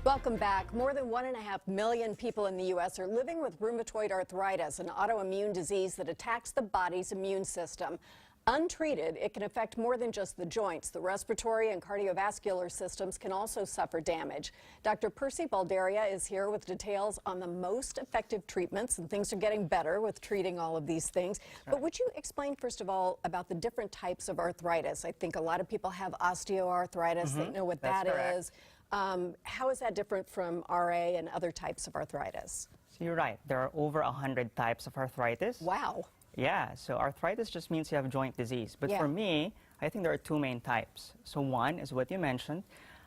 Welcome back. More than 1.5 million people in the U.S. are living with rheumatoid arthritis, an autoimmune disease that attacks the body's immune system. Untreated, it can affect more than just the joints. The respiratory and cardiovascular systems can also suffer damage. Dr. Percy Balderia is here with details on the most effective treatments, and things are getting better with treating all of these things. But would you explain, first of all, about the different types of arthritis? I think a lot of people have osteoarthritis. They know what that is. How is that different from RA and other types of arthritis? So you're right. There are over 100 types of arthritis. Wow. Yeah, so arthritis just means you have joint disease. But for me, I think there are two main types. So one is what you mentioned,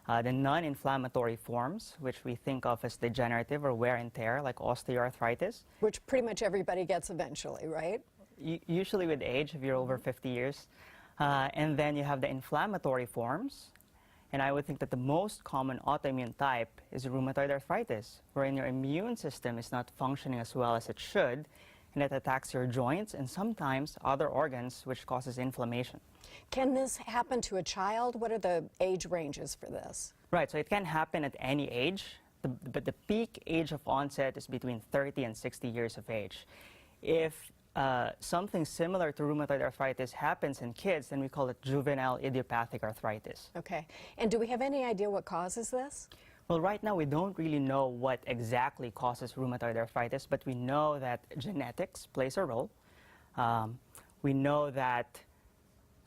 the non-inflammatory forms, which we think of as degenerative or wear and tear, like osteoarthritis. Which pretty much everybody gets eventually, right? Usually with age, if you're over 50 years. And then you have the inflammatory forms. And I would think that the most common autoimmune type is rheumatoid arthritis, wherein your immune system is not functioning as well as it should, and it attacks your joints and sometimes other organs, which causes inflammation. Can this happen to a child? What are the age ranges for this? Right, so it can happen at any age, but the peak age of onset is between 30 and 60 years of age. If something similar to rheumatoid arthritis happens in kids, then we call it juvenile idiopathic arthritis. Okay. And do we have any idea what causes this? Well, right now we don't really know what exactly causes rheumatoid arthritis, but we know that genetics plays a role. We know that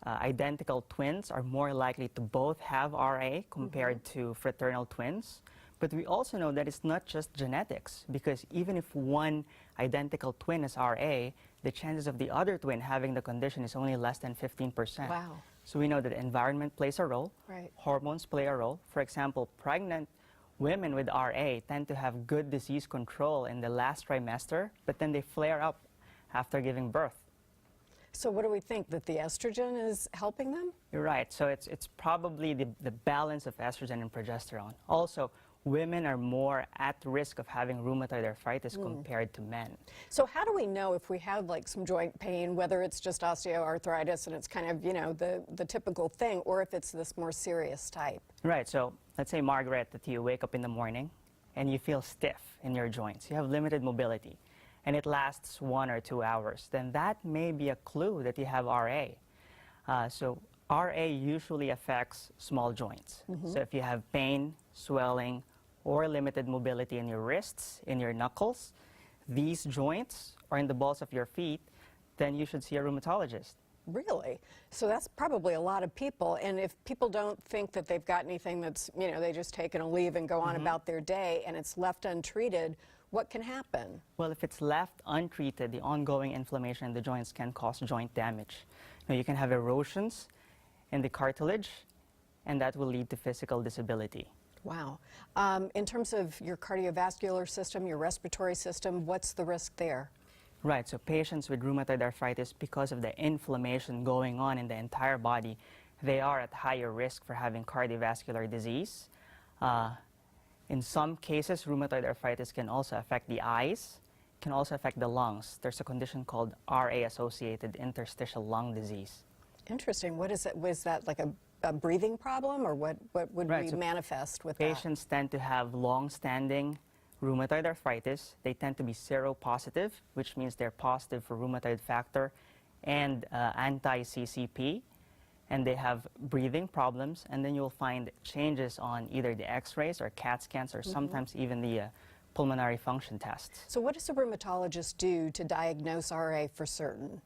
identical twins are more likely to both have RA compared to fraternal twins. But we also know that it's not just genetics, because even if one identical twin has RA, the chances of the other twin having the condition is only less than 15%. Wow. So we know that environment plays a role, Right. hormones play a role. For example, pregnant women with RA tend to have good disease control in the last trimester, but then they flare up after giving birth. So what do we think, that the estrogen is helping them? You're right. So it's probably the balance of estrogen and progesterone. Also, women are more at risk of having rheumatoid arthritis compared to men. So how do we know if we have like some joint pain, whether it's just osteoarthritis and it's kind of, you know, the typical thing, or if it's this more serious type? Right. So let's say, Margaret, that you wake up in the morning and you feel stiff in your joints. You have limited mobility and it lasts 1 or 2 hours. Then that may be a clue that you have RA. So RA usually affects small joints. So if you have pain, swelling, or limited mobility in your wrists, in your knuckles, these joints, or in the balls of your feet, then you should see a rheumatologist. Really? So that's probably a lot of people. And if people don't think that they've got anything that's, you know, they just taken a leave and go on about their day and it's left untreated, what can happen? Well, if it's left untreated, the ongoing inflammation in the joints can cause joint damage. You can have erosions in the cartilage, and that will lead to physical disability. Wow. In terms of your cardiovascular system, your respiratory system, what's the risk there? Right, so patients with rheumatoid arthritis, because of the inflammation going on in the entire body, they are at higher risk for having cardiovascular disease. In some cases, rheumatoid arthritis can also affect the eyes, can also affect the lungs. There's a condition called RA-associated interstitial lung disease. Interesting. What is it? Was that like a breathing problem, or what would we manifest with that? Patients tend to have long-standing rheumatoid arthritis. They tend to be seropositive, which means they're positive for rheumatoid factor and anti-CCP, and they have breathing problems, and then you'll find changes on either the x-rays or CAT scans or sometimes even the pulmonary function tests. So what does a rheumatologist do to diagnose RA for certain?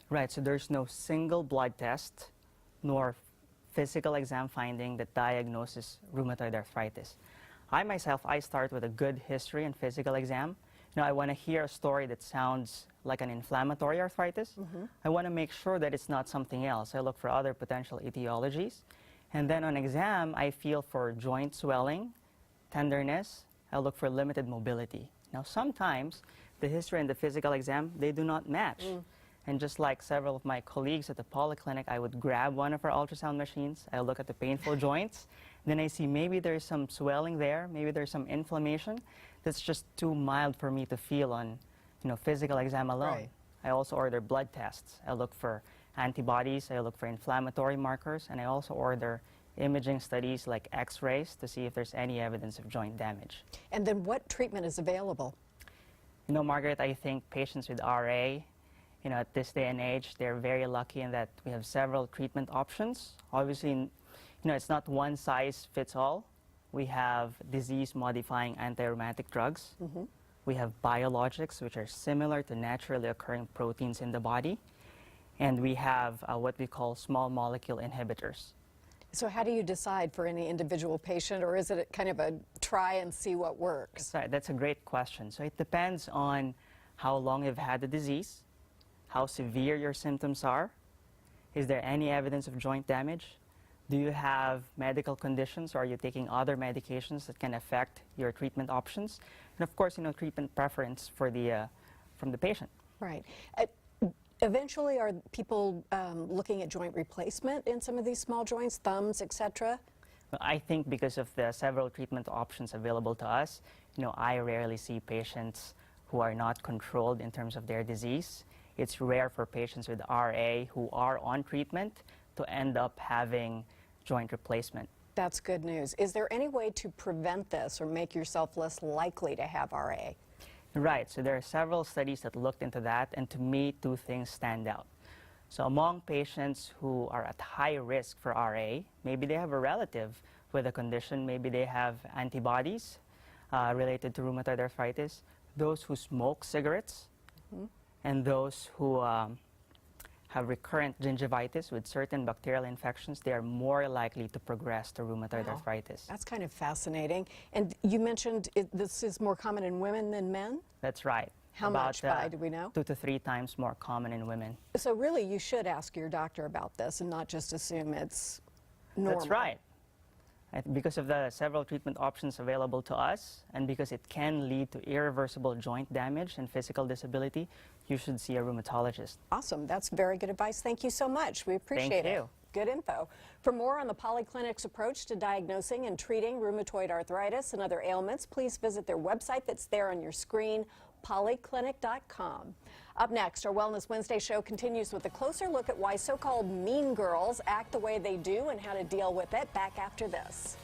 Right, so there's no single blood test nor physical exam finding that diagnoses rheumatoid arthritis. I myself, I start with a good history and physical exam. I want to hear a story that sounds like an inflammatory arthritis. I want to make sure that it's not something else. I look for other potential etiologies. And then on exam, I feel for joint swelling, tenderness. I look for limited mobility. Now, sometimes the history and the physical exam, they do not match. And just like several of my colleagues at the Polyclinic, I would grab one of our ultrasound machines. I look at the painful joints. Then I see maybe there's some swelling there, maybe there's some inflammation that's just too mild for me to feel on, physical exam alone. Right. I also order blood tests. I look for antibodies, I look for inflammatory markers, and I also order imaging studies like x-rays to see if there's any evidence of joint damage. And then what treatment is available? You know, Margaret, I think patients with RA, at this day and age, they're very lucky in that we have several treatment options. Obviously, it's not one size fits all. We have disease-modifying anti-rheumatic drugs. Mm-hmm. We have biologics, which are similar to naturally occurring proteins in the body. And we have what we call small molecule inhibitors. So how do you decide for any individual patient, or is it kind of a try and see what works? That's a great question. So it depends on how long you've had the disease, how severe your symptoms are, is there any evidence of joint damage, do you have medical conditions, or are you taking other medications that can affect your treatment options, and of course, treatment preference for from the patient. Right. Eventually, are people looking at joint replacement in some of these small joints, thumbs, etc.? I think because of the several treatment options available to us, I rarely see patients who are not controlled in terms of their disease. It's rare for patients with RA who are on treatment to end up having joint replacement. That's good news. Is there any way to prevent this or make yourself less likely to have RA? Right, so there are several studies that looked into that, and to me, two things stand out. So among patients who are at high risk for RA, maybe they have a relative with a condition, maybe they have antibodies related to rheumatoid arthritis, those who smoke cigarettes, mm-hmm. and those who have recurrent gingivitis with certain bacterial infections, they are more likely to progress to rheumatoid arthritis. That's kind of fascinating. And you mentioned this is more common in women than men? That's right. How much by, do we know? 2 to 3 times more common in women. So really, you should ask your doctor about this and not just assume it's normal. That's right. Because of the several treatment options available to us, and because it can lead to irreversible joint damage and physical disability, you should see a rheumatologist. Awesome. That's very good advice. Thank you so much. We appreciate it. Thank you. Good info. For more on the Polyclinic's approach to diagnosing and treating rheumatoid arthritis and other ailments, please visit their website that's there on your screen, polyclinic.com. Up next, our Wellness Wednesday show continues with a closer look at why so-called mean girls act the way they do and how to deal with it. Back after this.